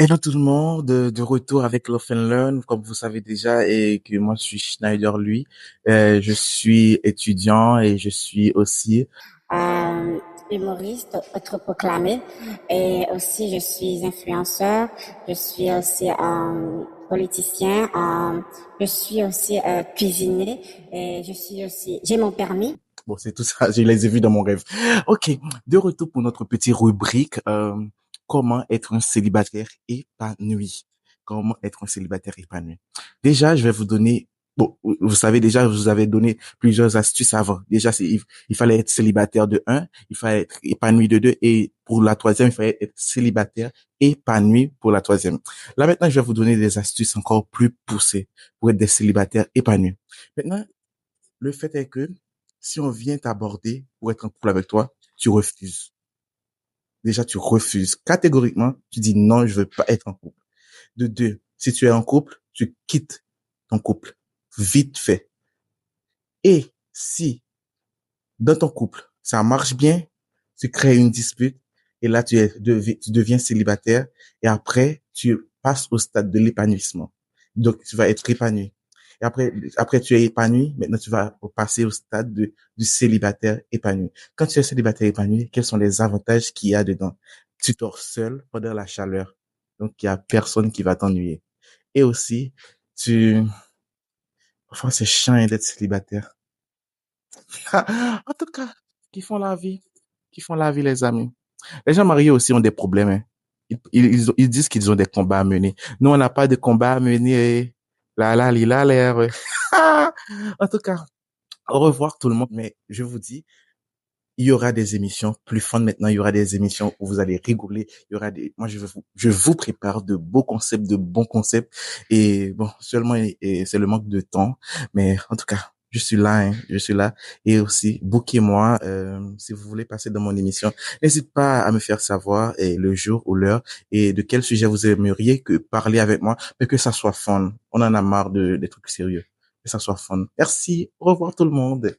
Hello tout le monde, de retour avec Love and Learn, comme vous savez déjà, et que moi je suis Schneider, lui. Je suis étudiant et je suis aussi. euh, Humoriste autoproclamé et aussi je suis influenceur, je suis aussi politicien, je suis aussi cuisinier et je suis aussi, j'ai mon permis. Bon, c'est tout ça, je les ai vus dans mon rêve. Ok, de retour pour notre petite rubrique, comment être un célibataire épanoui. Comment être un célibataire épanoui. Déjà, je vais vous donner, bon, vous savez déjà, je vous avais donné plusieurs astuces avant. Déjà, il fallait être célibataire de un, il fallait être épanoui de deux, et pour la troisième, il fallait être célibataire épanoui pour la troisième. Là, maintenant, je vais vous donner des astuces encore plus poussées pour être des célibataires épanouis. Maintenant, le fait est que si on vient t'aborder pour être en couple avec toi, tu refuses. Déjà, tu refuses. Catégoriquement, tu dis non, je veux pas être en couple. De deux, si tu es en couple, tu quittes ton couple. Vite fait. Et si dans ton couple, ça marche bien, tu crées une dispute et là, tu deviens célibataire et après, tu passes au stade de l'épanouissement. Donc, tu vas être épanoui. Et après, tu es épanoui. Maintenant, tu vas passer au stade du célibataire épanoui. Quand tu es célibataire épanoui, quels sont les avantages qu'il y a dedans? Tu dors seul pendant la chaleur. Donc, il y a personne qui va t'ennuyer. Et aussi, enfin, c'est chiant d'être célibataire. En tout cas, qui font la vie, qui font la vie, les amis. Les gens mariés aussi ont des problèmes, hein. Ils disent qu'ils ont des combats à mener. Nous, on n'a pas de combat à mener. Là, là, il a l'air. En tout cas, au revoir tout le monde. Mais je vous dis, il y aura des émissions plus fun maintenant. Il y aura des émissions où vous allez rigoler. Il y aura moi, je vous prépare de beaux concepts, de bons concepts. Et bon, seulement, et c'est le manque de temps. Mais en tout cas, je suis là, hein, je suis là. Et aussi, bookez-moi, si vous voulez passer dans mon émission. N'hésitez pas à me faire savoir le jour ou l'heure et de quel sujet vous aimeriez que parler avec moi, mais que ça soit fun. On en a marre des trucs sérieux. Que ça soit fun. Merci. Au revoir tout le monde.